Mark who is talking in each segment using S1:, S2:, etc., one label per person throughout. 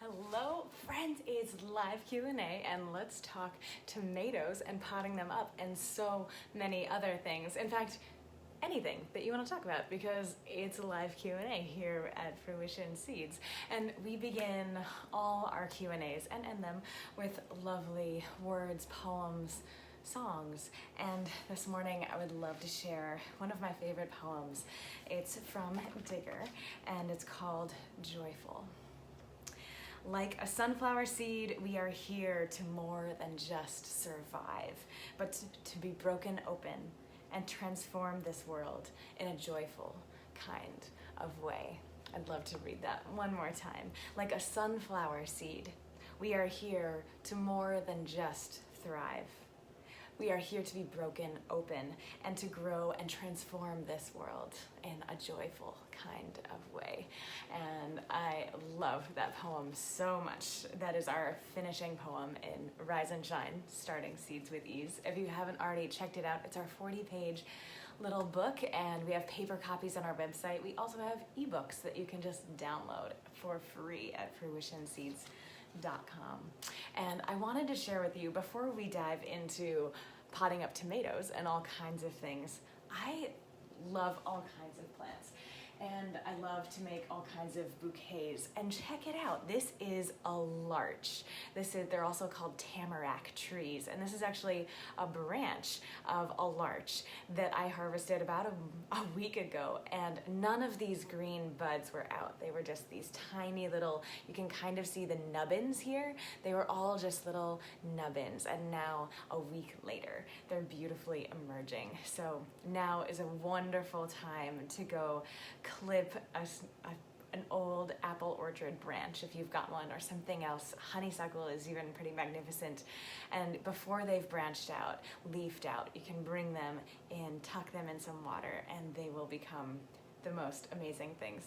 S1: Hello friends, it's live Q&A and let's talk tomatoes and potting them up and so many other things. In fact, anything that you want to talk about because it's a live Q&A here at Fruition Seeds. And we begin all our Q&As and end them with lovely words, poems, songs. And this morning I would love to share one of my favorite poems. It's from Digger and it's called Joyful. Like a sunflower seed, we are here to more than just survive, but to be broken open and transform this world in a joyful kind of way. I'd love to read that one more time. Like a sunflower seed, we are here to more than just thrive. We are here to be broken open and to grow and transform this world in a joyful kind of way. And I love that poem so much. That is our finishing poem in Rise and Shine, Starting Seeds with Ease. If you haven't already checked it out, it's our 40-page little book, and we have paper copies on our website. We also have ebooks that you can just download for free at fruitionseeds.com. And I wanted to share with you, before we dive into potting up tomatoes and all kinds of things, I love all kinds of plants. And I love to make all kinds of bouquets. And check it out, this is a larch. They're also called tamarack trees. And this is actually a branch of a larch that I harvested about a week ago. And none of these green buds were out. They were just these tiny little, you can kind of see the nubbins here. They were all just little nubbins. And now, a week later, they're beautifully emerging. So now is a wonderful time to go clip an old apple orchard branch if you've got one, or something else. Honeysuckle is even pretty magnificent. And before they've branched out, leafed out, you can bring them in, tuck them in some water, and they will become the most amazing things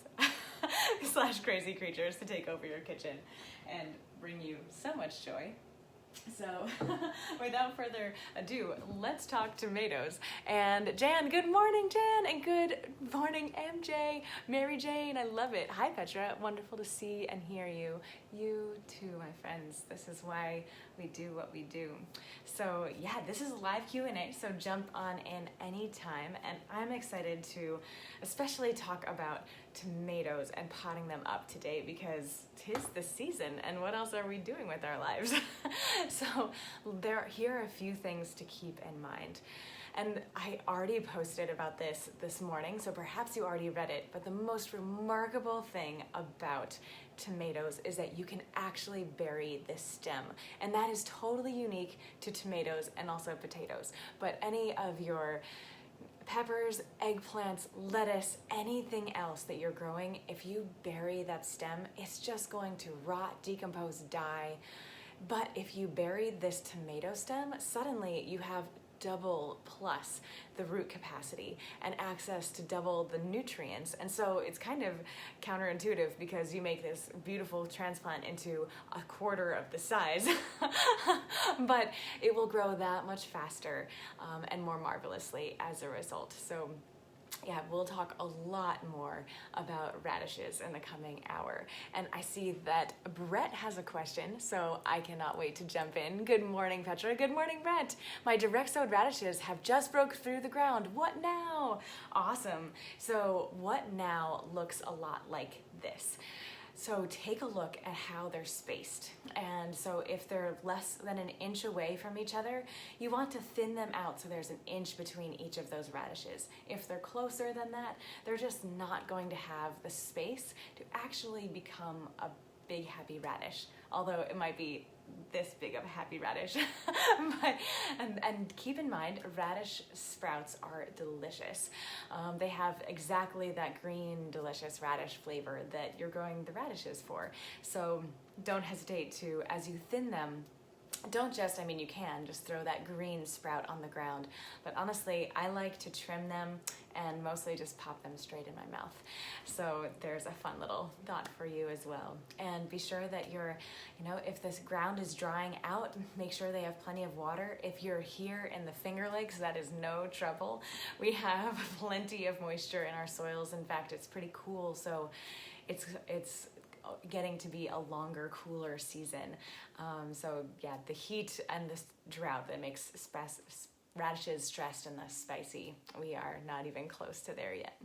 S1: / crazy creatures to take over your kitchen and bring you so much joy. So without further ado, let's talk tomatoes. And Jan, good morning, Jan, and good morning, MJ, Mary Jane, I love it. Hi, Petra, wonderful to see and hear you. You too, my friends. This is why we do what we do. So yeah, this is a live Q&A, so jump on in anytime. And I'm excited to especially talk about tomatoes and potting them up today because 'tis the season, and what else are we doing with our lives? So here are a few things to keep in mind. And I already posted about this morning, so perhaps you already read it, but the most remarkable thing about tomatoes is that you can actually bury this stem. And that is totally unique to tomatoes and also potatoes. But any of your peppers, eggplants, lettuce, anything else that you're growing, if you bury that stem, it's just going to rot, decompose, die. But if you bury this tomato stem, suddenly you have double plus the root capacity and access to double the nutrients. And so it's kind of counterintuitive because you make this beautiful transplant into a quarter of the size, but it will grow that much faster and more marvelously as a result. So yeah, we'll talk a lot more about radishes in the coming hour. And I see that Brett has a question, so I cannot wait to jump in. Good morning, Petra. Good morning, Brett. My direct sowed radishes have just broke through the ground. What now? Awesome. So what now looks a lot like this. So take a look at how they're spaced. And so if they're less than an inch away from each other, you want to thin them out so there's an inch between each of those radishes. If they're closer than that, they're just not going to have the space to actually become a big happy radish, although it might be this big of a happy radish. and keep in mind, radish sprouts are delicious. They have exactly that green, delicious radish flavor that you're growing the radishes for. So don't hesitate to, as you thin them, don't just, you can just throw that green sprout on the ground, but honestly, I like to trim them and mostly just pop them straight in my mouth. So there's a fun little thought for you as well. And be sure that you're, if this ground is drying out, make sure they have plenty of water. If you're here in the Finger Lakes, that is no trouble. We have plenty of moisture in our soils. In fact, it's pretty cool. So it's getting to be a longer, cooler season. So yeah, the heat and the drought that makes radishes stressed and thus spicy. We are not even close to there yet.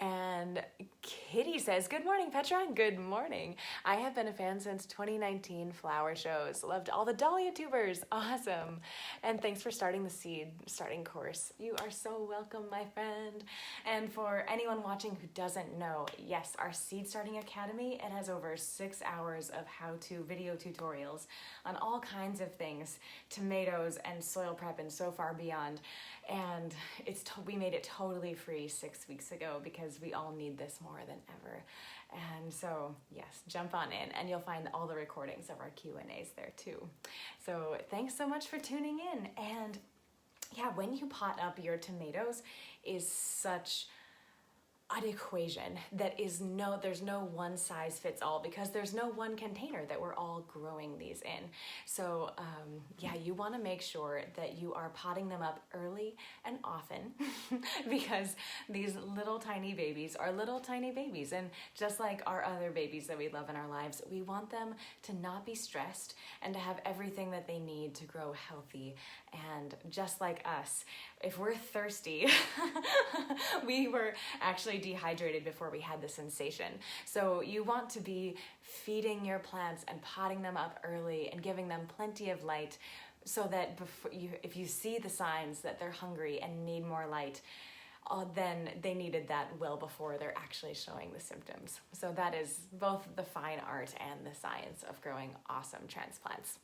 S1: And Kitty says, good morning, Petra. Good morning. I have been a fan since 2019 flower shows. Loved all the dahlia tubers. Awesome. And thanks for starting the seed starting course. You are so welcome, my friend. And for anyone watching who doesn't know, yes, our Seed Starting Academy, it has over 6 hours of how-to video tutorials on all kinds of things, tomatoes and soil prep and so far beyond. And we made it totally free 6 weeks ago because we all need this more than ever. And so yes, jump on in and you'll find all the recordings of our Q&As there too. So thanks so much for tuning in. And yeah, when you pot up your tomatoes is such an equation that there's no one size fits all because there's no one container that we're all growing these in. So yeah, you want to make sure that you are potting them up early and often because these little tiny babies are little tiny babies, and just like our other babies that we love in our lives, we want them to not be stressed and to have everything that they need to grow healthy. And just like us, if we're thirsty, we were actually dehydrated before we had the sensation. So you want to be feeding your plants and potting them up early and giving them plenty of light so that if you see the signs that they're hungry and need more light, then they needed that well before they're actually showing the symptoms. So that is both the fine art and the science of growing awesome transplants.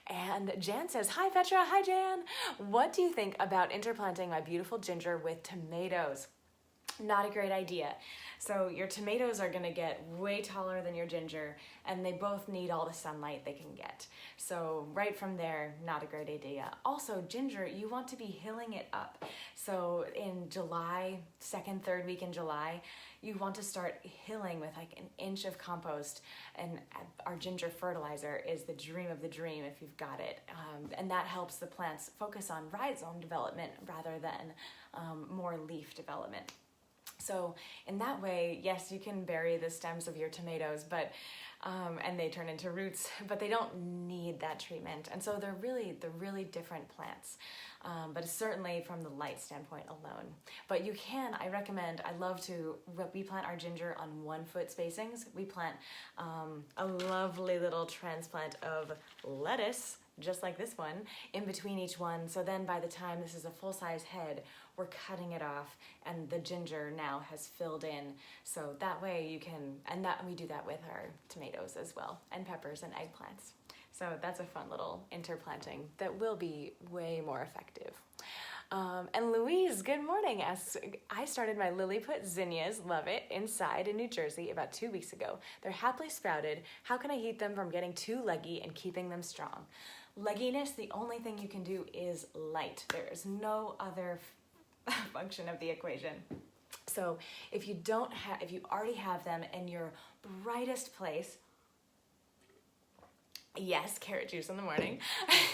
S1: And Jan says, hi Petra, hi Jan. What do you think about interplanting my beautiful ginger with tomatoes? Not a great idea. So your tomatoes are going to get way taller than your ginger, and they both need all the sunlight they can get. So right from there, not a great idea. Also, ginger, you want to be hilling it up. So in July, second, third week in July, you want to start hilling with like an inch of compost, and our ginger fertilizer is the dream of the dream if you've got it. And that helps the plants focus on rhizome development rather than more leaf development. So in that way, yes, you can bury the stems of your tomatoes, but and they turn into roots, but they don't need that treatment. And so they're really different plants, but certainly from the light standpoint alone. But you can, I we plant our ginger on 1 foot spacings. We plant a lovely little transplant of lettuce, just like this one, in between each one. So then by the time this is a full-size head, we're cutting it off and the ginger now has filled in. So that way you can, and that we do that with our tomatoes as well, and peppers and eggplants. So that's a fun little interplanting that will be way more effective. And Louise, good morning, asks, I started my Lilliput zinnias, love it, inside in New Jersey about 2 weeks ago. They're happily sprouted. How can I keep them from getting too leggy and keeping them strong? Legginess, the only thing you can do is light. There is no other function of the equation. So if you already have them in your brightest place, yes, carrot juice in the morning.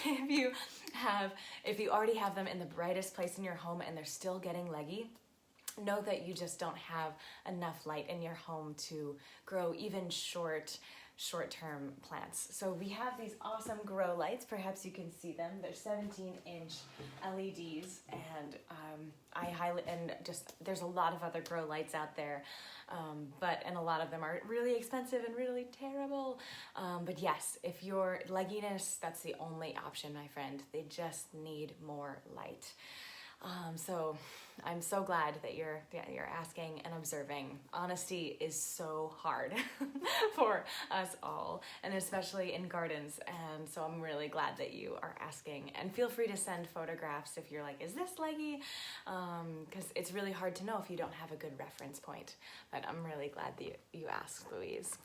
S1: If you already have them in the brightest place in your home and they're still getting leggy, know that you just don't have enough light in your home to grow even short-term plants. So we have these awesome grow lights. Perhaps you can see them. They're 17-inch LEDs, and there's a lot of other grow lights out there, and a lot of them are really expensive and really terrible. But yes, if your legginess, that's the only option, my friend. They just need more light. So I'm so glad that you're asking and observing. Honesty is so hard for us all, and especially in gardens. And so I'm really glad that you are asking. And feel free to send photographs if you're like, is this leggy? Because it's really hard to know if you don't have a good reference point. But I'm really glad that you asked, Louise.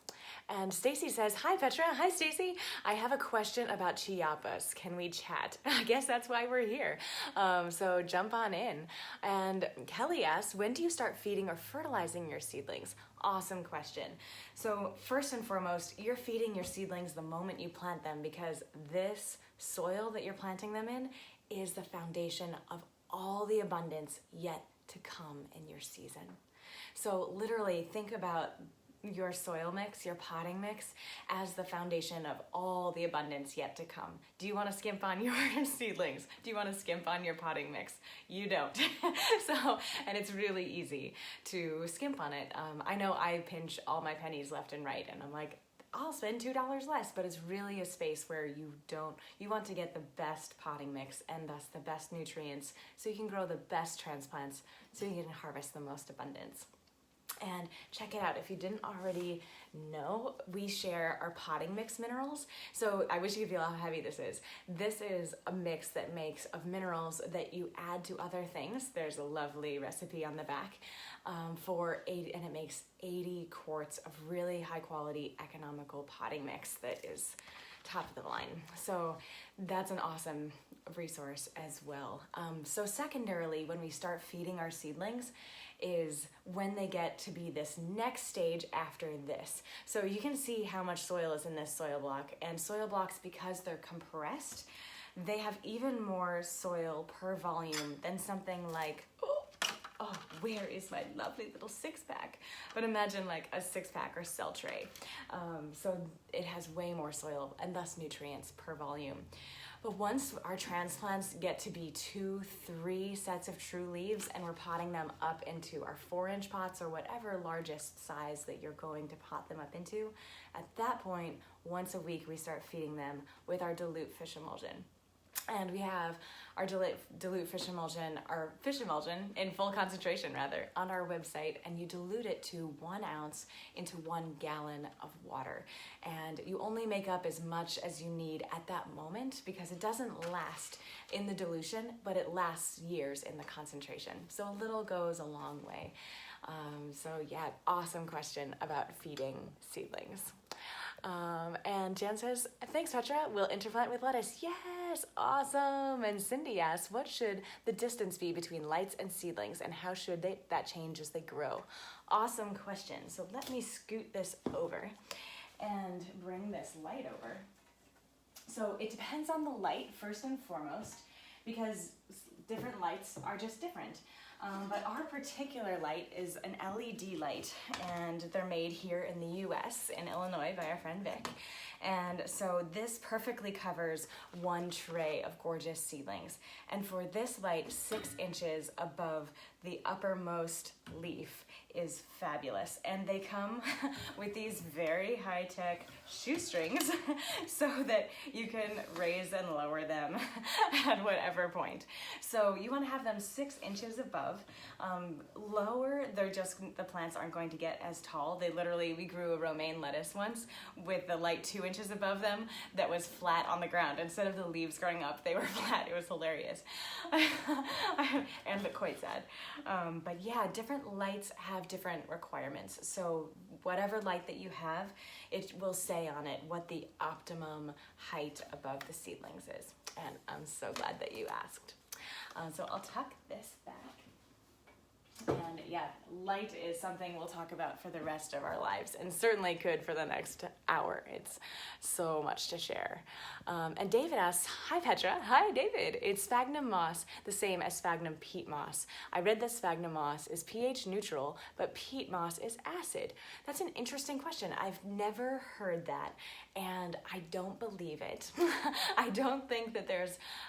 S1: And Stacy says, hi Petra. Hi Stacy. I have a question about Chiapas. Can we chat? I guess that's why we're here. So jump on in. And Kelly asks, when do you start feeding or fertilizing your seedlings? Awesome question. So first and foremost, you're feeding your seedlings the moment you plant them, because this soil that you're planting them in is the foundation of all the abundance yet to come in your season. So literally think about your soil mix, your potting mix, as the foundation of all the abundance yet to come. Do you want to skimp on your seedlings? Do you want to skimp on your potting mix? You don't. And it's really easy to skimp on it. I know I pinch all my pennies left and right, and I'm like, I'll spend $2 less, but it's really a space where you want to get the best potting mix and thus the best nutrients so you can grow the best transplants so you can harvest the most abundance. And check it out, if you didn't already know, we share our potting mix minerals. So I wish you could feel how heavy this is. This is a mix that makes of minerals that you add to other things. There's a lovely recipe on the back and it makes 80 quarts of really high quality economical potting mix that is top of the line. So that's an awesome resource as well. So secondarily, when we start feeding our seedlings is when they get to be this next stage after this. So you can see how much soil is in this soil block, and soil blocks, because they're compressed, they have even more soil per volume than something like, where is my lovely little 6-pack? But imagine like a 6-pack or cell tray. So it has way more soil and thus nutrients per volume. But once our transplants get to be 2-3 sets of true leaves and we're potting them up into our 4-inch pots or whatever largest size that you're going to pot them up into, at that point, once a week, we start feeding them with our dilute fish emulsion. And we have our dilute fish emulsion, our fish emulsion in full concentration rather, on our website, and you dilute it to 1 ounce into 1 gallon of water. And you only make up as much as you need at that moment because it doesn't last in the dilution, but it lasts years in the concentration. So a little goes a long way. So yeah, awesome question about feeding seedlings. And Jan says, thanks Petra, we'll interplant with lettuce. Yes, awesome. And Cindy asks, what should the distance be between lights and seedlings, and how should that change as they grow? Awesome question. So let me scoot this over and bring this light over. So it depends on the light first and foremost, because different lights are just different. But our particular light is an LED light, and they're made here in the US, in Illinois, by our friend Vic. And so this perfectly covers 1 tray of gorgeous seedlings. And for this light, 6 inches above the uppermost leaf is fabulous. And they come with these very high-tech shoestrings so that you can raise and lower them at whatever point. So you want to have them 6 inches above. Lower, the plants aren't going to get as tall. We grew a romaine lettuce once with the light 2 inches above them that was flat on the ground. Instead of the leaves growing up, they were flat. It was hilarious. And quite sad. But yeah, different lights have different requirements. So whatever light that you have, it will say on it what the optimum height above the seedlings is. And I'm so glad that you asked. So I'll tuck this back. And yeah, light is something we'll talk about for the rest of our lives, and certainly could for the next hour. It's so much to share. And David asks, hi Petra. Hi David. Is sphagnum moss the same as sphagnum peat moss? I read that sphagnum moss is pH neutral, but peat moss is acid. That's an interesting question. I've never heard that, and I don't believe it. I don't think that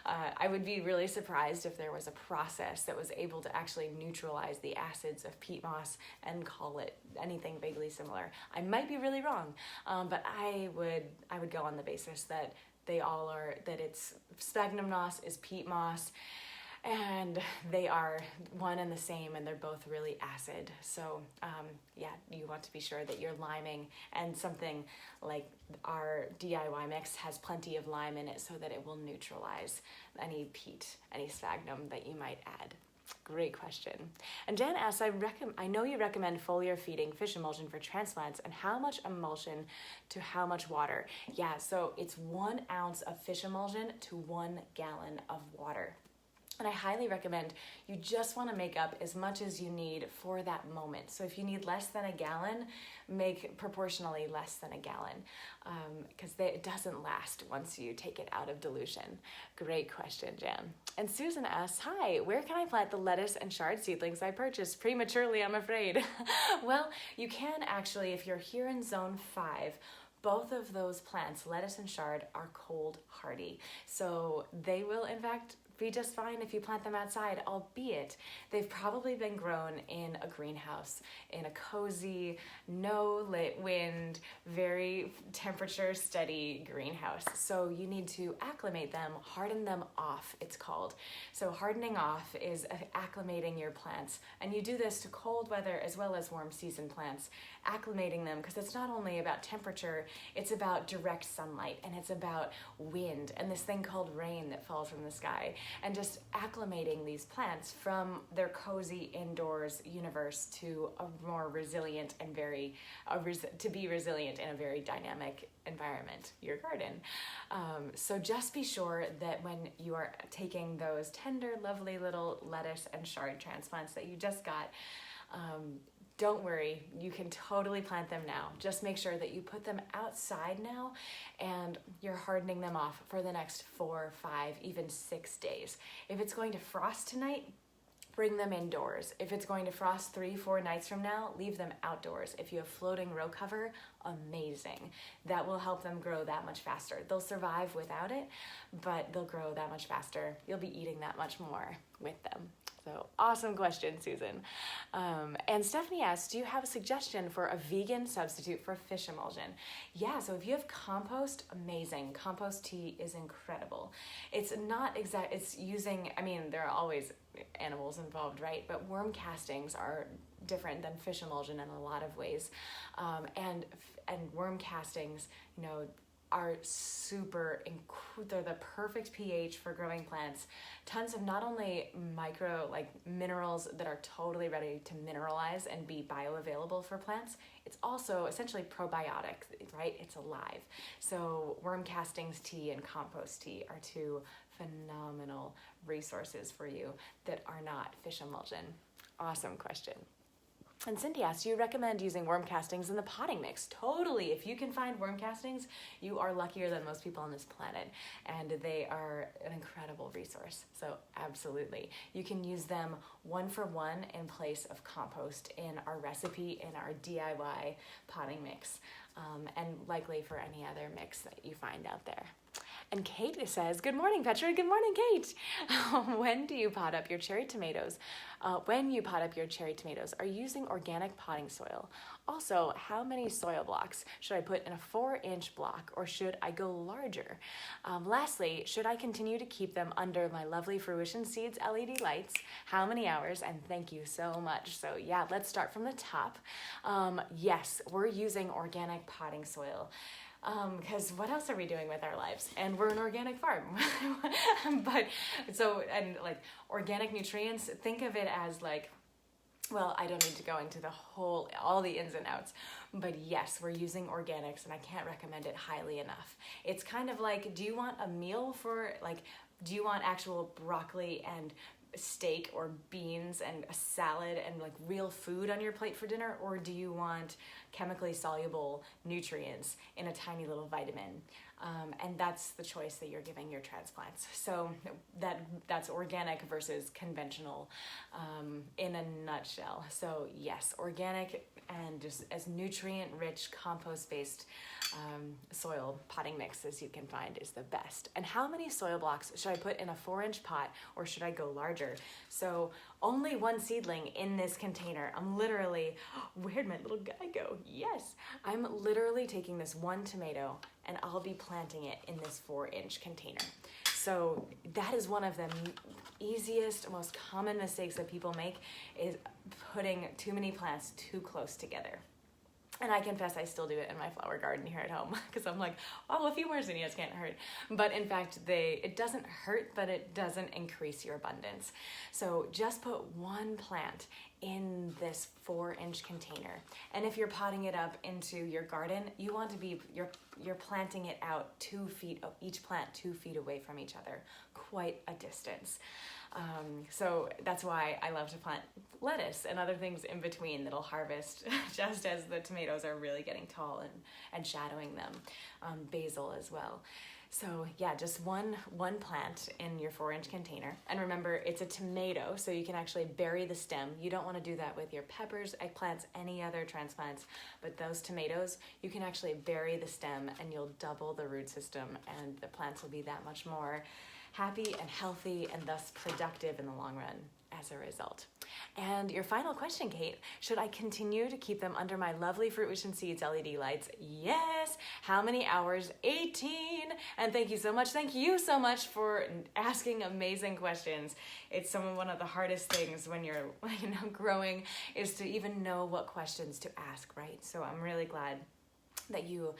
S1: I would be really surprised if there was a process that was able to actually neutralize the acids of peat moss and call it anything vaguely similar. I might be really wrong, but I would go on the basis that they all are, that it's sphagnum moss is peat moss, and they are one and the same, and they're both really acid. So yeah, you want to be sure that you're liming, and something like our DIY mix has plenty of lime in it so that it will neutralize any peat, any sphagnum that you might add. Great question. And Jan asks, I know you recommend foliar feeding fish emulsion for transplants, and how much emulsion to how much water? Yeah, so it's 1 ounce of fish emulsion to 1 gallon of water. And I highly recommend you just want to make up as much as you need for that moment. So if you need less than a gallon, make proportionally less than a gallon, because it doesn't last once you take it out of dilution. Great question, Jan. And Susan asks, hi, where can I plant the lettuce and chard seedlings I purchased prematurely, I'm afraid? Well, you can actually, if you're here in zone 5, both of those plants, lettuce and chard, are cold hardy. So they will, in fact, be just fine if you plant them outside, albeit they've probably been grown in a greenhouse, in a cozy, no lit wind, very temperature steady greenhouse. So you need to acclimate them, harden them off, it's called. So hardening off is acclimating your plants. And you do this to cold weather as well as warm season plants, acclimating them, because it's not only about temperature, it's about direct sunlight, and it's about wind and this thing called rain that falls from the sky. And just acclimating these plants from their cozy indoors universe to a more resilient and to be resilient in a very dynamic environment, your garden. So just be sure that when you are taking those tender, lovely little lettuce and chard transplants that you just got, don't worry, you can totally plant them now. Just make sure that you put them outside now and you're hardening them off for the next 4, 5, even 6 days. If it's going to frost tonight, bring them indoors. If it's going to frost 3, 4 nights from now, leave them outdoors. If you have floating row cover, amazing. That will help them grow that much faster. They'll survive without it, but they'll grow that much faster. You'll be eating that much more with them. So awesome question, Susan. And Stephanie asks, do you have a suggestion for a vegan substitute for fish emulsion? Yeah, so if you have compost, amazing. Compost tea is incredible. It's not exact, it's using, I mean, there are always animals involved, right? But worm castings are different than fish emulsion in a lot of ways. And worm castings, are they're the perfect pH for growing plants. Tons of not only minerals that are totally ready to mineralize and be bioavailable for plants, it's also essentially probiotic, right? It's alive. So worm castings tea and compost tea are 2 phenomenal resources for you that are not fish emulsion. Awesome question. And Cindy asks, do you recommend using worm castings in the potting mix? Totally. If you can find worm castings, you are luckier than most people on this planet. And they are an incredible resource. So absolutely. You can use them 1-for-1 in place of compost in our recipe, in our DIY potting mix, and likely for any other mix that you find out there. And Kate says, good morning, Petra. Good morning, Kate. When do you pot up your cherry tomatoes? When you pot up your cherry tomatoes, are you using organic potting soil? Also, how many soil blocks should I put in a 4-inch block, or should I go larger? Lastly, should I continue to keep them under my lovely Fruition Seeds LED lights? How many hours? And thank you so much. So yeah, let's start from the top. Yes, we're using organic potting soil. Because what else are we doing with our lives? And we're an organic farm. Organic nutrients, think of it as I don't need to go into all the ins and outs, but yes, we're using organics and I can't recommend it highly enough. It's kind of like, do you want a meal do you want actual broccoli and steak or beans and a salad and real food on your plate for dinner, or do you want chemically soluble nutrients in a tiny little vitamin? And that's the choice that you're giving your transplants. So that's organic versus conventional in a nutshell. So yes, organic and just as nutrient-rich, compost-based soil potting mix as you can find is the best. And how many soil blocks should I put in a 4-inch pot, or should I go larger? So only 1 seedling in this container. I'm literally, where'd my little guy go? Yes, I'm literally taking this 1 tomato and I'll be planting it in this 4-inch container. So that is one of the easiest, most common mistakes that people make, is putting too many plants too close together. And I confess I still do it in my flower garden here at home, because I'm like, a few more zinnias can't hurt. But in fact, it doesn't hurt, but it doesn't increase your abundance. So just put 1 plant in this 4-inch container. And if you're potting it up into your garden, you want to be, you're planting it out 2 feet, each plant 2 feet away from each other, quite a distance. So that's why I love to plant lettuce and other things in between that'll harvest just as the tomatoes are really getting tall and shadowing them. Basil as well. So yeah, just one plant in your 4-inch container. And remember, it's a tomato, so you can actually bury the stem. You don't want to do that with your peppers, eggplants, any other transplants, but those tomatoes, you can actually bury the stem and you'll double the root system, and the plants will be that much more happy and healthy and thus productive in the long run as a result. And your final question, Kate, should I continue to keep them under my lovely Fruition and Seeds LED lights? Yes. How many hours? 18. And thank you so much for asking amazing questions. It's one of the hardest things when you're growing is to even know what questions to ask, right? So I'm really glad that you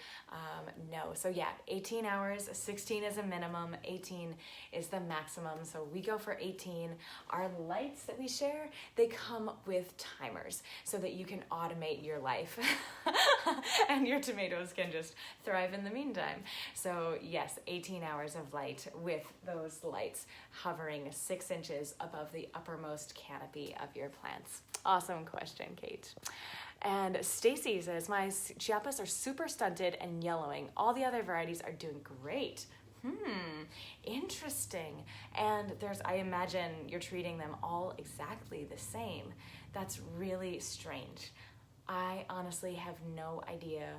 S1: know. So yeah, 18 hours, 16 is a minimum, 18 is the maximum. So we go for 18. Our lights that we share, they come with timers so that you can automate your life and your tomatoes can just thrive in the meantime. So yes, 18 hours of light with those lights hovering 6 inches above the uppermost canopy of your plants. Awesome question, Kate. And Stacy says, my chiapas are super stunted and yellowing. All the other varieties are doing great. Interesting. And I imagine you're treating them all exactly the same. That's really strange. I honestly have no idea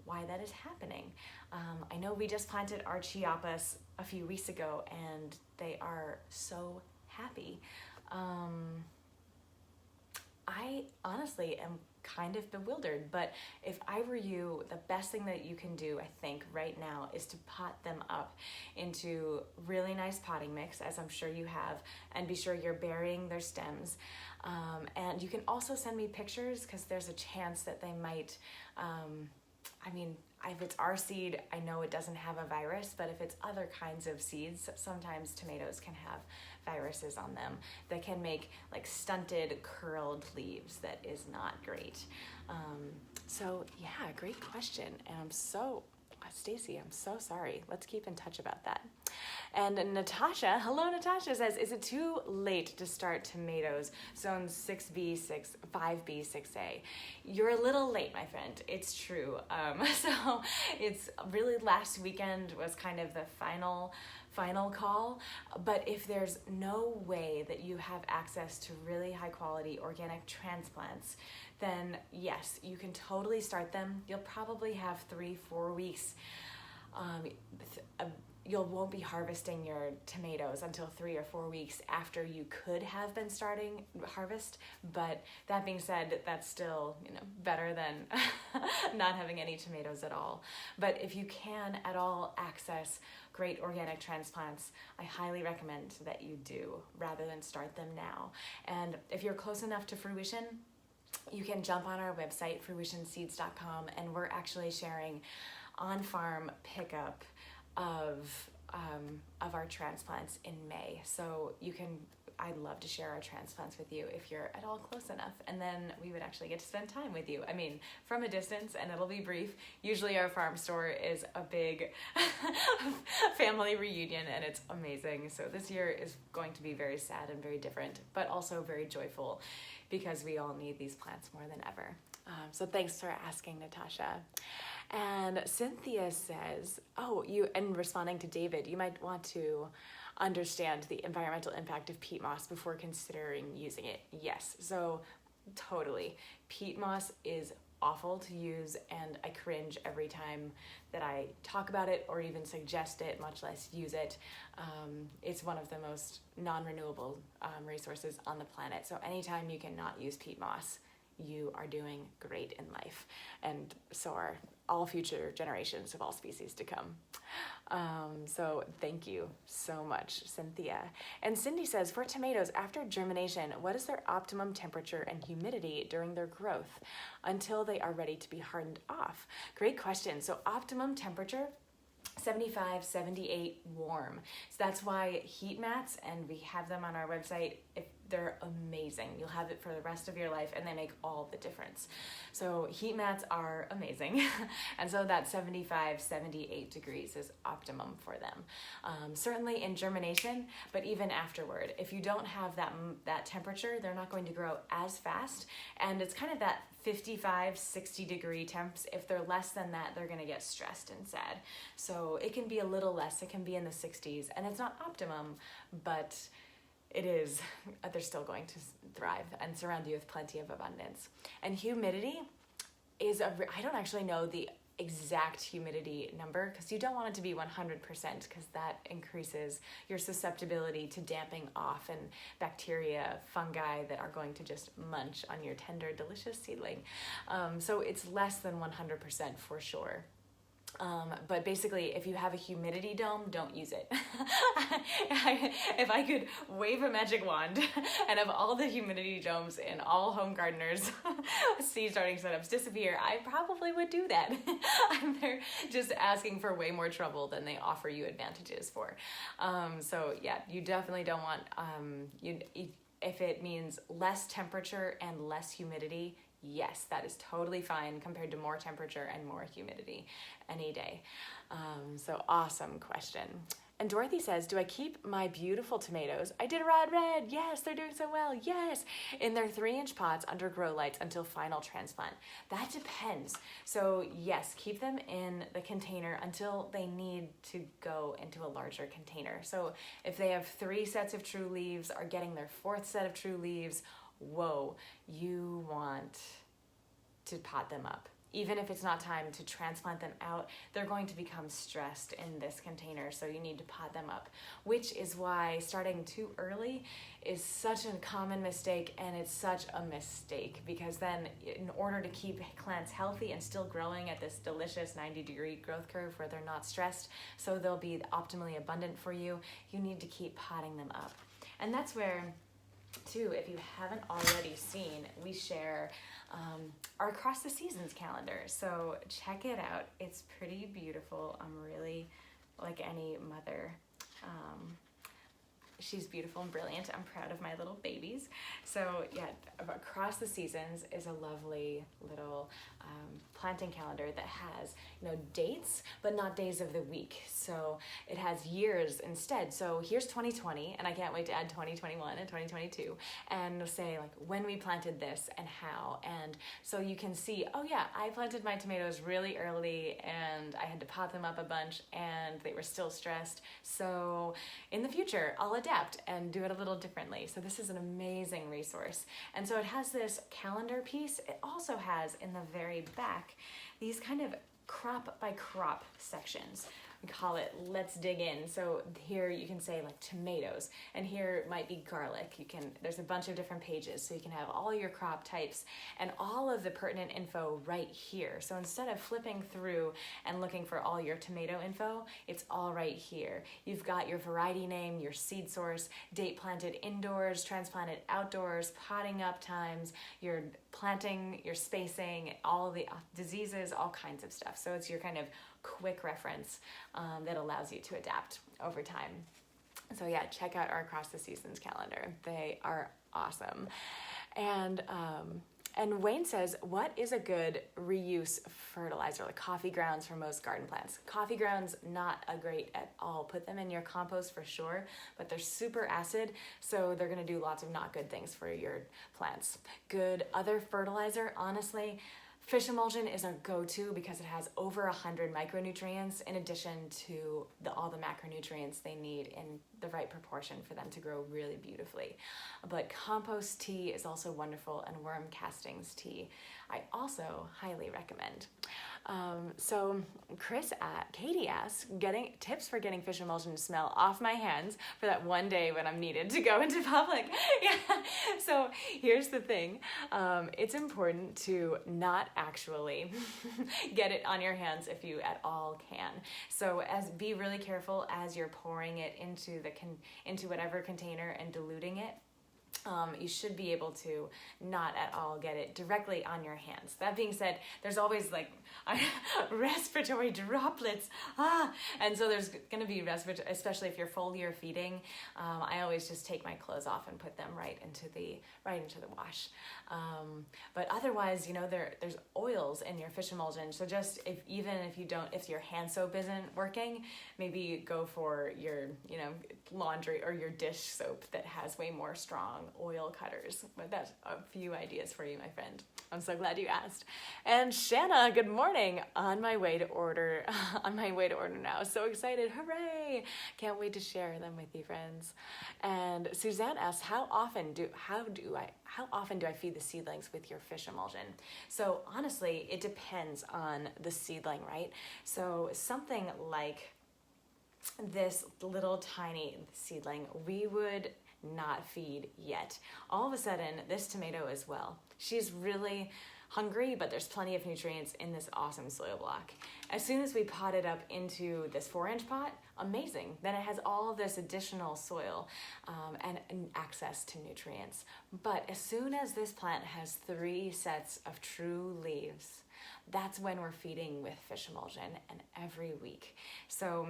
S1: why that is happening. I know we just planted our chiapas a few weeks ago and they are so happy. I honestly am kind of bewildered, but if I were you, the best thing that you can do, I think, right now is to pot them up into really nice potting mix, as I'm sure you have, and be sure you're burying their stems. And you can also send me pictures because there's a chance that they might, if it's our seed, I know it doesn't have a virus, but if it's other kinds of seeds, sometimes tomatoes can have viruses on them that can make like stunted, curled leaves. That is not great. So yeah, great question. And Stacy, I'm so sorry. Let's keep in touch about that. And Natasha, hello Natasha, says, is it too late to start tomatoes zone 6B, 5B, 6A? You're a little late, my friend. It's true. So it's really last weekend was kind of the final call, but if there's no way that you have access to really high quality organic transplants, then yes, you can totally start them. You'll probably have 3-4 weeks. You won't be harvesting your tomatoes until 3 or 4 weeks after you could have been starting harvest. But that being said, that's still better than not having any tomatoes at all. But if you can at all access great organic transplants, I highly recommend that you do rather than start them now. And if you're close enough to fruition, you can jump on our website, fruitionseeds.com, and we're actually sharing on-farm pickup of our transplants in May. So I'd love to share our transplants with you if you're at all close enough. And then we would actually get to spend time with you. From a distance, and it'll be brief. Usually our farm store is a big family reunion and it's amazing. So this year is going to be very sad and very different, but also very joyful because we all need these plants more than ever. So thanks for asking, Natasha. And Cynthia says, and responding to David, you might want to understand the environmental impact of peat moss before considering using it. Yes, so totally. Peat moss is awful to use, and I cringe every time that I talk about it or even suggest it, much less use it. It's one of the most non-renewable resources on the planet. So anytime you cannot use peat moss, you are doing great in life, and so are all future generations of all species to come. So thank you so much, Cynthia. And Cindy says, for tomatoes, after germination, what is their optimum temperature and humidity during their growth until they are ready to be hardened off? Great question. So optimum temperature, 75, 78 warm. So that's why heat mats, and we have them on our website. If they're amazing. You'll have it for the rest of your life, and they make all the difference. So heat mats are amazing. And so that 75, 78 degrees is optimum for them. Certainly in germination, but even afterward, if you don't have that temperature, they're not going to grow as fast. And it's kind of that 55, 60 degree temps. If they're less than that, they're going to get stressed and sad. So it can be a little less. It can be in the 60s, and it's not optimum, but it is, they're still going to thrive and surround you with plenty of abundance. And humidity is I don't actually know the exact humidity number, because you don't want it to be 100%, because that increases your susceptibility to damping off and bacteria, fungi that are going to just munch on your tender, delicious seedling. So it's less than 100% for sure. But basically, if you have a humidity dome, don't use it. If I could wave a magic wand and have all the humidity domes in all home gardeners' seed starting setups disappear, I probably would do that. They're just asking for way more trouble than they offer you advantages for. So yeah, you definitely don't want, if it means less temperature and less humidity, yes, that is totally fine compared to more temperature and more humidity any day. So awesome question. And Dorothy says, do I keep my beautiful tomatoes? I did rod red. Yes, they're doing so well. Yes. In their 3-inch pots under grow lights until final transplant. That depends. So yes, keep them in the container until they need to go into a larger container. So if they have 3 sets of true leaves, are getting their 4th set of true leaves, whoa, you want to pot them up. Even if it's not time to transplant them out, they're going to become stressed in this container, so you need to pot them up, which is why starting too early is such a common mistake, and it's such a mistake, because then in order to keep plants healthy and still growing at this delicious 90-degree growth curve where they're not stressed, so they'll be optimally abundant for you, you need to keep potting them up. And that's where, too, if you haven't already seen, we share our Across the Seasons calendar. So check it out. It's pretty beautiful. I'm really, like any mother, she's beautiful and brilliant. I'm proud of my little babies. So yeah, Across the Seasons is a lovely little planting calendar that has, dates, but not days of the week. So it has years instead. So here's 2020, and I can't wait to add 2021 and 2022, and say like when we planted this and how. And so you can see, oh yeah, I planted my tomatoes really early and I had to pot them up a bunch and they were still stressed. So in the future, I'll adapt and do it a little differently. So this is an amazing resource. And so it has this calendar piece. It also has in the very back these kind of crop by crop sections. We call it Let's Dig In. So here you can say like tomatoes, and here might be garlic. There's a bunch of different pages, so you can have all your crop types and all of the pertinent info right here. So instead of flipping through and looking for all your tomato info, it's all right here. You've got your variety name, your seed source, date planted indoors, transplanted outdoors, potting up times, your planting, your spacing, all the diseases, all kinds of stuff. So it's your kind of quick reference that allows you to adapt over time. So yeah, check out our Across the Seasons calendar. They are awesome. And Wayne says, what is a good reuse fertilizer, like coffee grounds for most garden plants? Coffee grounds, not a great at all. Put them in your compost for sure, but they're super acid, so they're gonna do lots of not good things for your plants. Good other fertilizer, honestly, fish emulsion is our go-to because it has over 100 micronutrients in addition to all the macronutrients they need in the right proportion for them to grow really beautifully. But compost tea is also wonderful, and worm castings tea I also highly recommend. So Katie asks, getting tips for getting fish emulsion to smell off my hands for that one day when I'm needed to go into public. Yeah. So here's the thing. It's important to not actually get it on your hands if you at all can. So be really careful as you're pouring it into whatever container and diluting it. you should be able to not at all get it directly on your hands. That being said, there's always like respiratory droplets, and so there's going to be respiratory, especially if you're foliar feeding. I always just take my clothes off and put them right into the wash. But otherwise, there's oils in your fish emulsion. So just if your hand soap isn't working, maybe go for your laundry or your dish soap that has way more strong oil cutters. But that's a few ideas for you, my friend. I'm so glad you asked. And Shanna, good morning. On my way to order now. So excited. Hooray. Can't wait to share them with you, friends. And Suzanne asks, how often do I feed the seedlings with your fish emulsion? So honestly, it depends on the seedling, right? So something like this little tiny seedling, we would not feed yet. All of a sudden, this tomato as well. She's really hungry, but there's plenty of nutrients in this awesome soil block. As soon as we pot it up into this 4-inch pot, amazing. Then it has all this additional soil and access to nutrients. But as soon as this plant has 3 sets of true leaves, that's when we're feeding with fish emulsion, and every week. So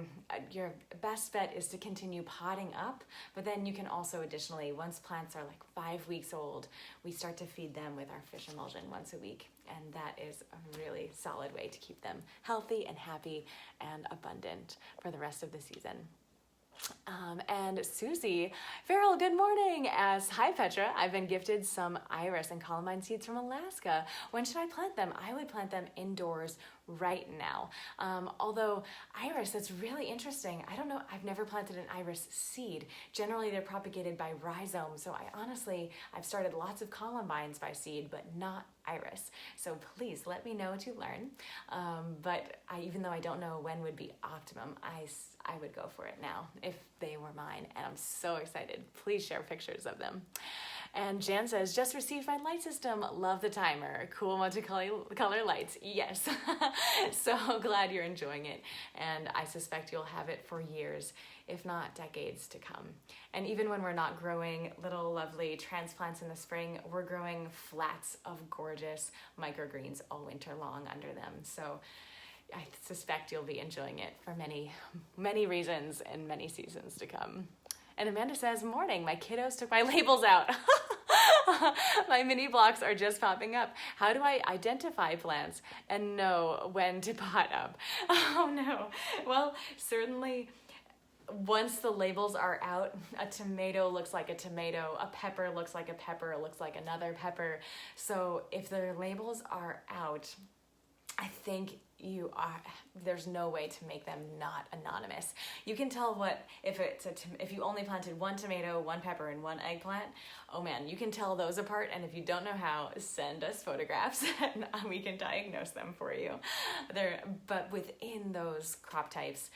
S1: your best bet is to continue potting up, but then you can also additionally, once plants are like 5 weeks old, we start to feed them with our fish emulsion once a week. And that is a really solid way to keep them healthy and happy and abundant for the rest of the season. And Susie Farrell, good morning, asks, hi Petra, I've been gifted some iris and columbine seeds from Alaska. When should I plant them? I would plant them indoors right now. Although iris, that's really interesting. I don't know, I've never planted an iris seed. Generally they're propagated by rhizome. So I've started lots of columbines by seed, but not iris. So please let me know to learn. But even though I don't know when would be optimum, I would go for it now if they were mine, and I'm so excited. Please share pictures of them. And Jan says, just received my light system. Love the timer. Cool multicolor lights. Yes. So glad you're enjoying it. And I suspect you'll have it for years, if not decades to come. And even when we're not growing little lovely transplants in the spring, we're growing flats of gorgeous microgreens all winter long under them. So I suspect you'll be enjoying it for many, many reasons and many seasons to come. And Amanda says, morning, my kiddos took my labels out. My mini blocks are just popping up. How do I identify plants and know when to pot up? Oh no. Well, certainly once the labels are out, a tomato looks like a tomato, a pepper looks like a pepper, looks like another pepper. So if the labels are out, I think there's no way to make them not anonymous. You can tell if you only planted 1 tomato, 1 pepper, and 1 eggplant, oh man, you can tell those apart. And if you don't know how, send us photographs and we can diagnose them for you. But within those crop types,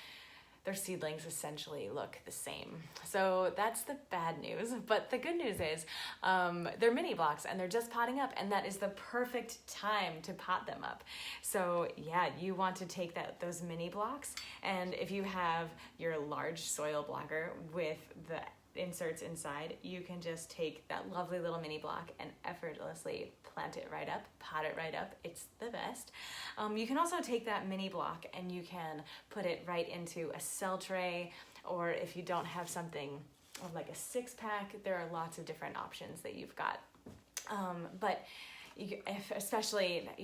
S1: their seedlings essentially look the same. So that's the bad news. But the good news is they're mini blocks and they're just potting up, and that is the perfect time to pot them up. So yeah, you want to take those mini blocks, and if you have your large soil blocker with the inserts inside, you can just take that lovely little mini block and effortlessly plant it right up, pot it right up. It's the best. You can also take that mini block and you can put it right into a cell tray, or if you don't have something like a 6-pack, there are lots of different options that you've got. But you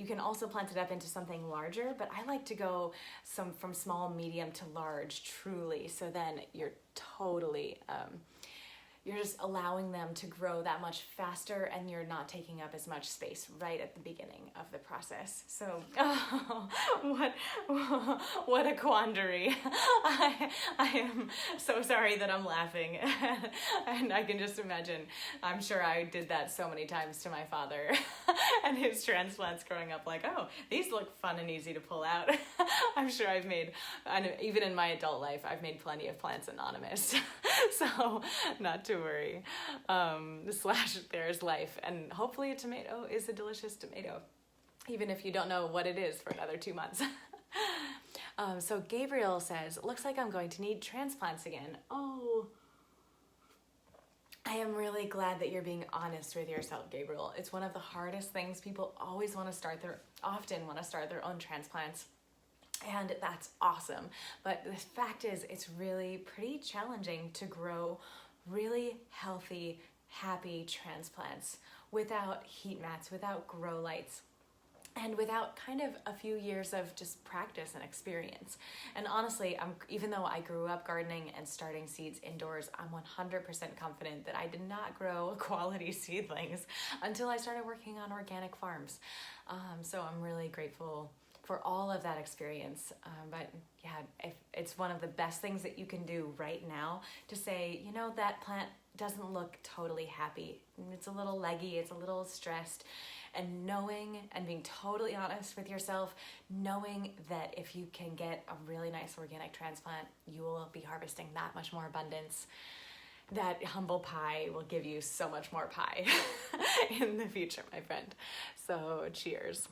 S1: can also plant it up into something larger, but I like to go from small, medium to large, truly. So then you're totally, you're just allowing them to grow that much faster, and you're not taking up as much space right at the beginning of the process. So, what a quandary. I am so sorry that I'm laughing. And I can just imagine, I'm sure I did that so many times to my father and his transplants growing up, like, oh, these look fun and easy to pull out. I'm sure even in my adult life, I've made plenty of plants anonymous. So, not to worry. / there's life. And hopefully a tomato is a delicious tomato, even if you don't know what it is for another 2 months. So Gabriel says, looks like I'm going to need transplants again. Oh, I am really glad that you're being honest with yourself, Gabriel. It's one of the hardest things. People always often want to start their own transplants. And that's awesome. But the fact is, it's really pretty challenging to grow really healthy, happy transplants without heat mats, without grow lights, and without kind of a few years of just practice and experience. And honestly, even though I grew up gardening and starting seeds indoors, I'm 100% confident that I did not grow quality seedlings until I started working on organic farms. So I'm really grateful for all of that experience. But yeah, it's one of the best things that you can do right now to say, that plant doesn't look totally happy. It's a little leggy, it's a little stressed. And knowing and being totally honest with yourself, knowing that if you can get a really nice organic transplant, you will be harvesting that much more abundance. That humble pie will give you so much more pie in the future, my friend. So cheers.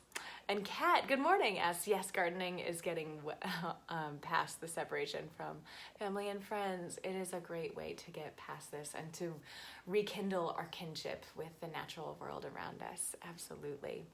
S1: And Kat, good morning, asks, yes, gardening is getting past the separation from family and friends. It is a great way to get past this and to rekindle our kinship with the natural world around us. Absolutely.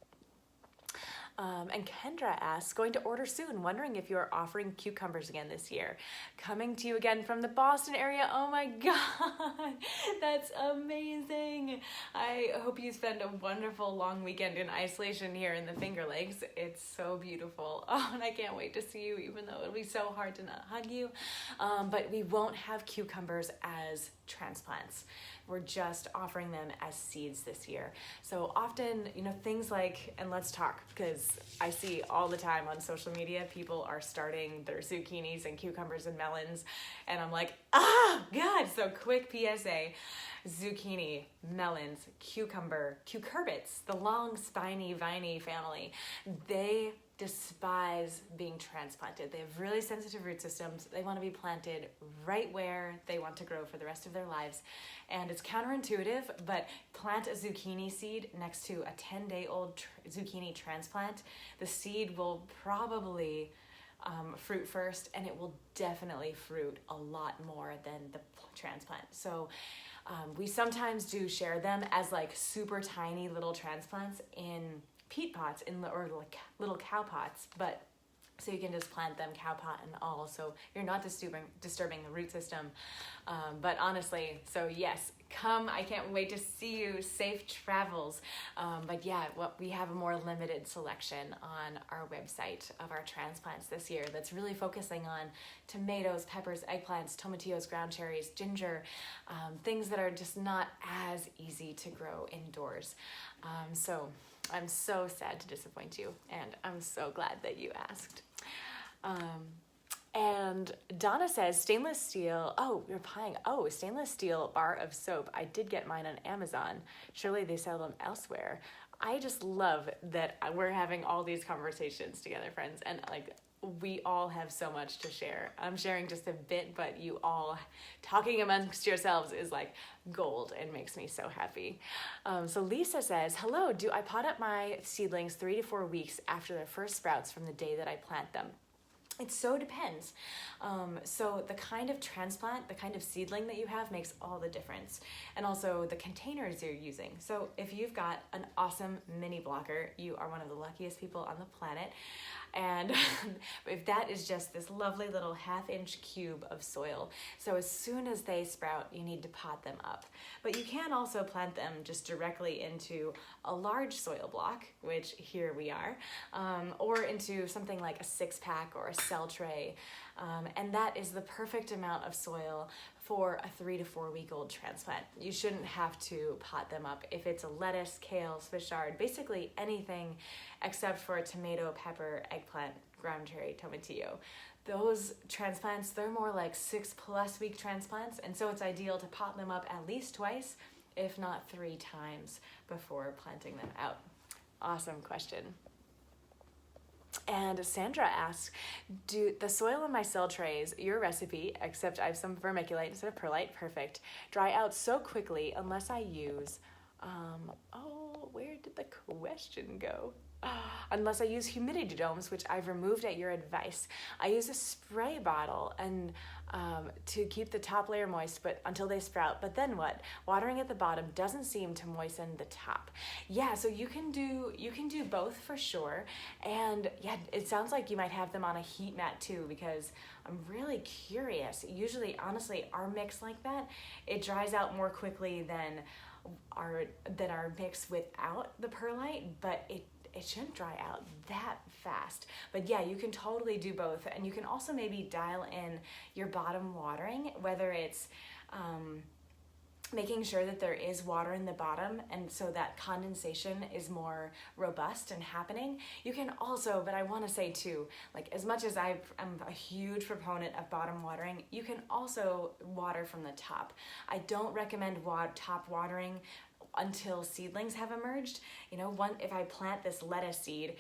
S1: And Kendra asks, going to order soon, wondering if you're offering cucumbers again this year. Coming to you again from the Boston area. Oh my God, that's amazing. I hope you spend a wonderful long weekend in isolation here in the Finger Lakes. It's so beautiful. Oh, and I can't wait to see you, even though it'll be so hard to not hug you. But we won't have cucumbers as transplants. We're just offering them as seeds this year. So often, things like, and let's talk, because I see all the time on social media, people are starting their zucchinis and cucumbers and melons. And I'm like, God. So quick PSA, zucchini, melons, cucurbits, the long spiny viney family, they despise being transplanted. They have really sensitive root systems. They want to be planted right where they want to grow for the rest of their lives. And it's counterintuitive, but plant a zucchini seed next to a 10-day-old zucchini transplant. The seed will probably fruit first, and it will definitely fruit a lot more than the transplant. So we sometimes do share them as like super tiny little transplants in peat pots or like little cow pots, but so you can just plant them cow pot and all, so you're not disturbing the root system. But honestly, so yes, come. I can't wait to see you. Safe travels. But yeah, we have a more limited selection on our website of our transplants this year that's really focusing on tomatoes, peppers, eggplants, tomatillos, ground cherries, ginger, things that are just not as easy to grow indoors. So I'm so sad to disappoint you, and I'm so glad that you asked. And Donna says, stainless steel bar of soap. I did get mine on Amazon. Surely they sell them elsewhere. I just love that we're having all these conversations together, friends, and we all have so much to share. I'm sharing just a bit, but you all talking amongst yourselves is like gold and makes me so happy. So Lisa says, hello, do I pot up my seedlings 3 to 4 weeks after their first sprouts from the day that I plant them? It so depends. So the kind of transplant, the kind of seedling that you have makes all the difference. And also the containers you're using. So if you've got an awesome mini blocker, you are one of the luckiest people on the planet. And if that is just this lovely little 1/2-inch cube of soil. So as soon as they sprout, you need to pot them up. But you can also plant them just directly into a large soil block, which here we are, or into something like a 6-pack or a cell tray. And that is the perfect amount of soil for a 3 to 4 week old transplant. You shouldn't have to pot them up. If it's a lettuce, kale, Swiss chard, basically anything except for a tomato, pepper, eggplant, ground cherry, tomatillo. Those transplants, they're more like 6+ week transplants, and so it's ideal to pot them up at least twice, if not 3 times, before planting them out. Awesome question. And Sandra asks, do the soil in my cell trays, your recipe, except I have some vermiculite instead of perlite, perfect, dry out so quickly unless I use, where did the question go? unless I use humidity domes, which I've removed at your advice. I use a spray bottle and to keep the top layer moist, but until they sprout. But then what? Watering at the bottom doesn't seem to moisten the top. Yeah, so you can do both for sure. And yeah, it sounds like you might have them on a heat mat too, because I'm really curious. Usually, honestly, our mix like that, it dries out more quickly than our mix without the perlite, but it shouldn't dry out that fast. But yeah, you can totally do both. And you can also maybe dial in your bottom watering, whether it's making sure that there is water in the bottom and so that condensation is more robust and happening. You can also, but I want to say too, like as much as I'm a huge proponent of bottom watering, you can also water from the top. I don't recommend top watering until seedlings have emerged. You know, if I plant this lettuce seed,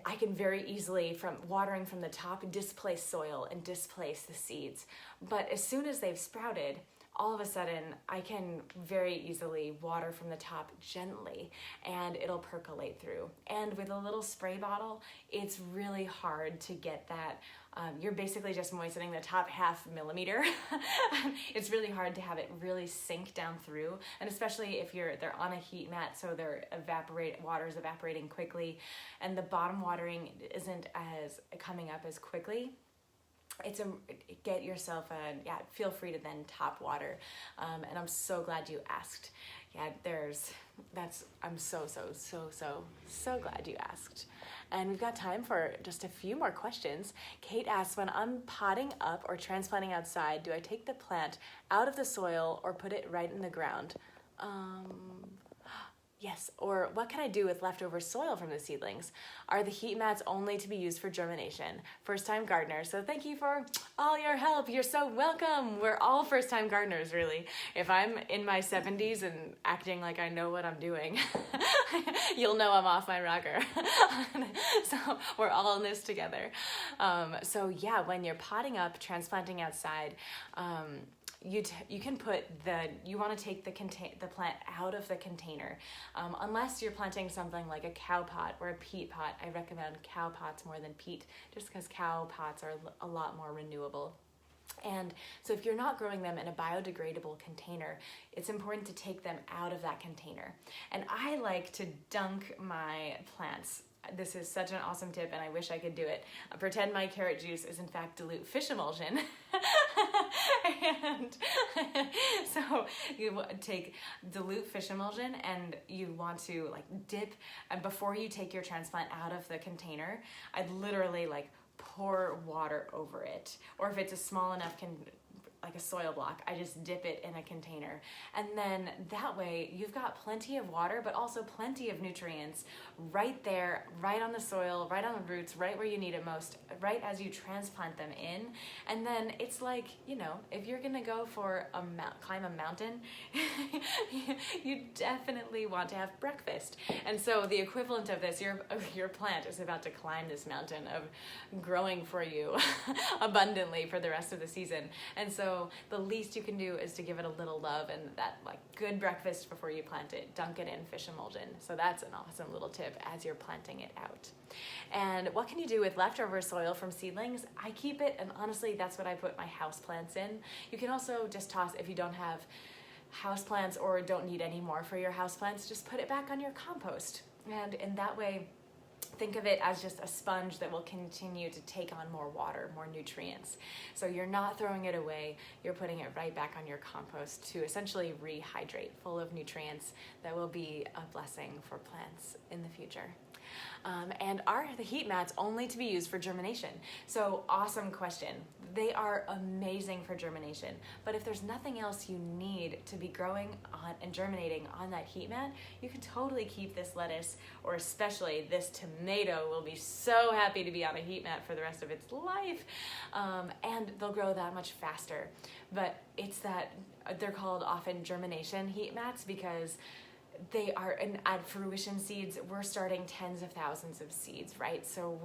S1: I can very easily, from watering from the top, displace soil and displace the seeds. But as soon as they've sprouted, all of a sudden I can very easily water from the top gently and it'll percolate through. And with a little spray bottle, it's really hard to get that. You're basically just moistening the top half millimeter. It's really hard to have it really sink down through, and especially if they're on a heat mat, so water's evaporating quickly, and the bottom watering isn't as coming up as quickly. Get yourself feel free to then top water, and I'm so glad you asked. I'm so glad you asked. And we've got time for just a few more questions. Kate asks, when I'm potting up or transplanting outside, do I take the plant out of the soil or put it right in the ground? Yes, or what can I do with leftover soil from the seedlings? Are the heat mats only to be used for germination? First-time gardener, so thank you for all your help. You're so welcome. We're all first-time gardeners, really. If I'm in my 70s and acting like I know what I'm doing, you'll know I'm off my rocker. So we're all in this together. So yeah, when you're potting up, transplanting outside, you can put you want to take the plant out of the container, unless you're planting something like a cow pot or a peat pot. I recommend cow pots more than peat, just because cow pots are a lot more renewable. And so if you're not growing them in a biodegradable container, it's important to take them out of that container. And I like to dunk my plants. This is such an awesome tip, and I wish I could do it. Pretend my carrot juice is in fact dilute fish emulsion. And so you take dilute fish emulsion, and you want to dip, and before you take your transplant out of the container, I'd literally pour water over it. Or if it's a small enough like a soil block, I just dip it in a container. And then that way you've got plenty of water, but also plenty of nutrients right there, right on the soil, right on the roots, right where you need it most, right as you transplant them in. And then it's like, if you're gonna go for climb a mountain, you definitely want to have breakfast. And so the equivalent of this, your plant is about to climb this mountain of growing for you abundantly for the rest of the season. And so the least you can do is to give it a little love and that good breakfast before you plant it. Dunk it in fish emulsion. So that's an awesome little tip as you're planting it out. And what can you do with leftover soil from seedlings? I keep it, and honestly, that's what I put my house plants in. You can also just toss, if you don't have house plants or don't need any more for your house plants, just put it back on your compost. And in that way, think of it as just a sponge that will continue to take on more water, more nutrients. So you're not throwing it away, you're putting it right back on your compost to essentially rehydrate, full of nutrients that will be a blessing for plants in the future. And are the heat mats only to be used for germination? So awesome question. They are amazing for germination, but if there's nothing else you need to be growing on and germinating on that heat mat, you can totally keep this lettuce, or especially this tomato will be so happy to be on a heat mat for the rest of its life. And they'll grow that much faster. But it's that they're called often germination heat mats because they are, and at Fruition Seeds, we're starting tens of thousands of seeds, right? So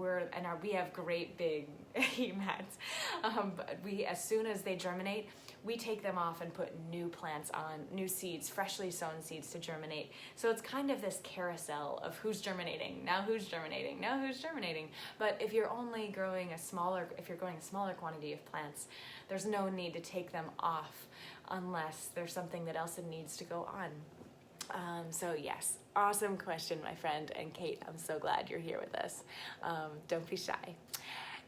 S1: we have great big heat mats. But as soon as they germinate, we take them off and put new plants on, new seeds, freshly sown seeds to germinate. So it's kind of this carousel of who's germinating, now who's germinating, now who's germinating. But if you're only growing if you're growing a smaller quantity of plants, there's no need to take them off unless there's something that else that needs to go on. So yes, awesome question, my friend. And Kate, I'm so glad you're here with us. Don't be shy.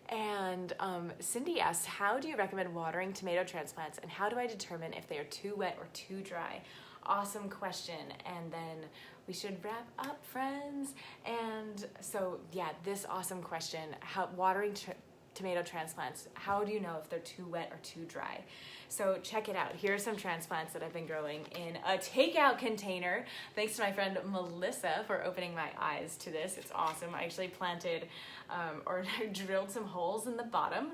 S1: And Cindy asks, how do you recommend watering tomato transplants, and how do I determine if they are too wet or too dry? Awesome question. And then we should wrap up, friends. And so yeah, this awesome question, how watering tomato transplants, how do you know if they're too wet or too dry? So check it out. Here are some transplants that I've been growing in a takeout container. Thanks to my friend Melissa for opening my eyes to this. It's awesome. I actually planted or drilled some holes in the bottom,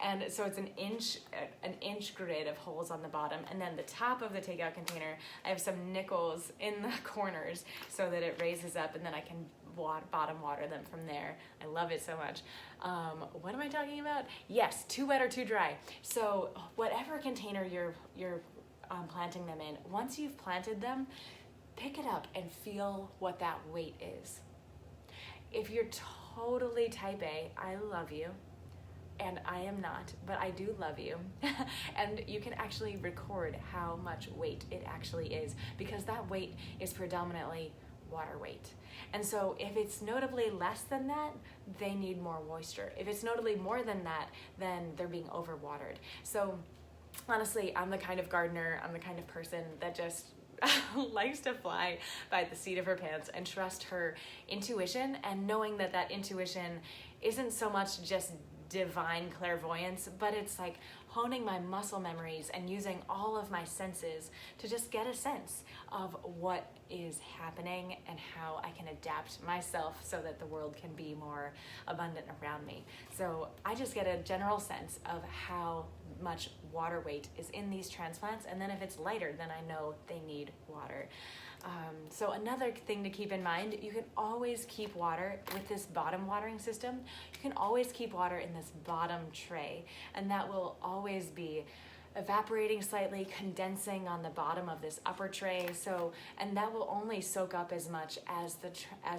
S1: and so it's an inch grid of holes on the bottom, and then the top of the takeout container, I have some nickels in the corners so that it raises up, and then I can bottom water them from there. I love it so much. What am I talking about? Yes, too wet or too dry. So whatever container you're planting them in, once you've planted them, pick it up and feel what that weight is. If you're totally type A, I love you. And I am not, but I do love you. And you can actually record how much weight it actually is, because that weight is predominantly water weight. And so if it's notably less than that, they need more moisture. If it's notably more than that, then they're being overwatered. So honestly, I'm the kind of gardener, I'm the kind of person that just likes to fly by the seat of her pants and trust her intuition, and knowing that that intuition isn't so much just divine clairvoyance, but it's like honing my muscle memories and using all of my senses to just get a sense of what is happening and how I can adapt myself so that the world can be more abundant around me. So I just get a general sense of how much water weight is in these transplants, and then if it's lighter, then I know they need water. So another thing to keep in mind, you can always keep water with this bottom watering system. You can always keep water in this bottom tray, and that will always be evaporating slightly, condensing on the bottom of this upper tray. And that will only soak up as much as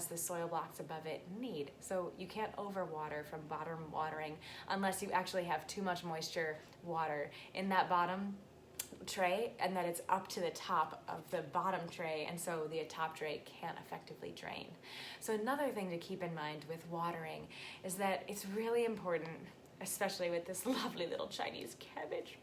S1: the soil blocks above it need. So you can't overwater from bottom watering unless you actually have too much moisture water in that bottom tray, and that it's up to the top of the bottom tray, and so the top tray can't effectively drain. So another thing to keep in mind with watering is that it's really important, especially with this lovely little Chinese cabbage,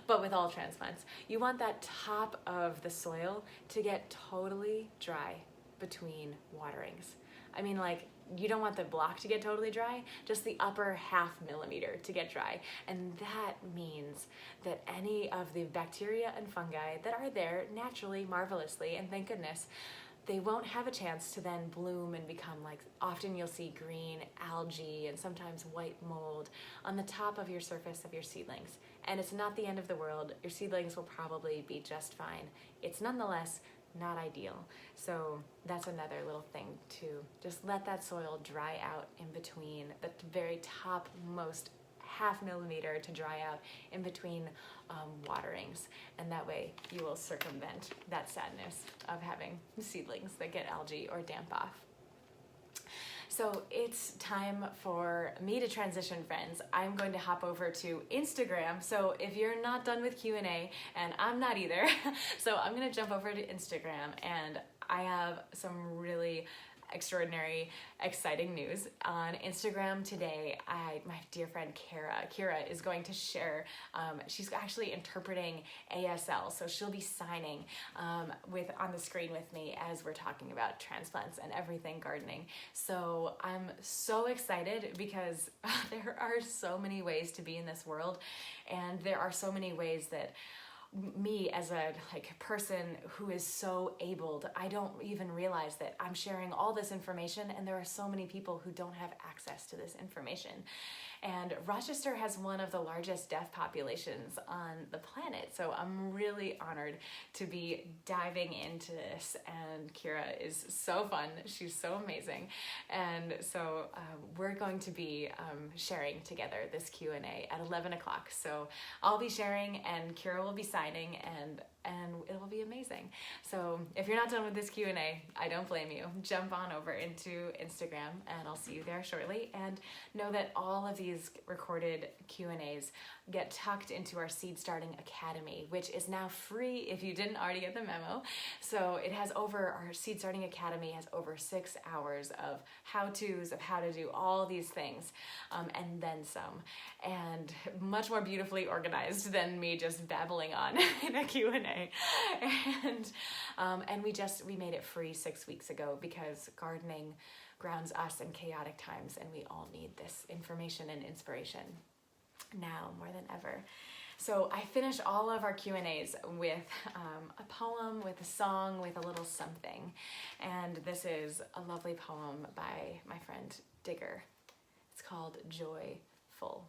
S1: but with all transplants, you want that top of the soil to get totally dry between waterings. I mean, like, you don't want the block to get totally dry, just the upper 0.5 millimeter to get dry. And that means that any of the bacteria and fungi that are there naturally, marvelously, and thank goodness, they won't have a chance to then bloom and become like, often you'll see green algae and sometimes white mold on the top of your surface of your seedlings. And it's not the end of the world. Your seedlings will probably be just fine. It's nonetheless not ideal. So that's another little thing, to just let that soil dry out in between, the very top most 0.5 millimeter to dry out in between waterings, and that way you will circumvent that sadness of having seedlings that get algae or damp off. So it's time for me to transition, friends. I'm going to hop over to Instagram. So if you're not done with Q&A, and I'm not either, so I'm going to jump over to Instagram, and I have some really extraordinary, exciting news. On Instagram today, my dear friend Kira is going to share, she's actually interpreting ASL, so she'll be signing on the screen with me as we're talking about transplants and everything gardening. So I'm so excited because there are so many ways to be in this world, and there are so many ways that me as a person who is so abled, I don't even realize that I'm sharing all this information, and there are so many people who don't have access to this information. And Rochester has one of the largest deaf populations on the planet. So I'm really honored to be diving into this. And Kira is so fun. She's so amazing. And so we're going to be sharing together this Q&A at 11 o'clock. So I'll be sharing and Kira will be signing, and it will be amazing. So if you're not done with this Q&A, I don't blame you. Jump on over into Instagram and I'll see you there shortly. And know that all of these recorded Q&As get tucked into our Seed Starting Academy, which is now free if you didn't already get the memo. So our Seed Starting Academy has over 6 hours of how-tos of how to do all these things, and then some, and much more beautifully organized than me just babbling on in a Q&A. And we made it free 6 weeks ago because gardening grounds us in chaotic times, and we all need this information and inspiration now more than ever. So I finish all of our Q&As with a poem, with a song, with a little something. And this is a lovely poem by my friend Digger. It's called Joyful.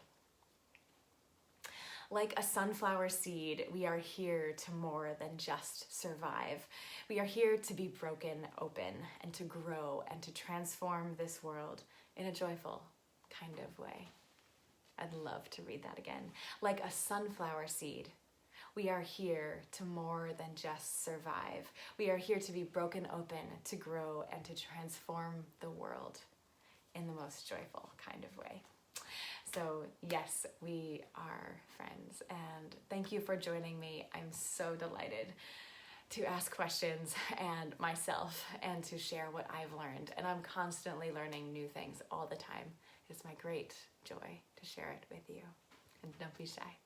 S1: Like a sunflower seed, we are here to more than just survive. We are here to be broken open and to grow and to transform this world in a joyful kind of way. I'd love to read that again. Like a sunflower seed, we are here to more than just survive. We are here to be broken open, to grow and to transform the world in the most joyful kind of way. So yes, we are friends, and thank you for joining me. I'm so delighted to ask questions and myself and to share what I've learned. And I'm constantly learning new things all the time. It's my great joy to share it with you. And don't be shy.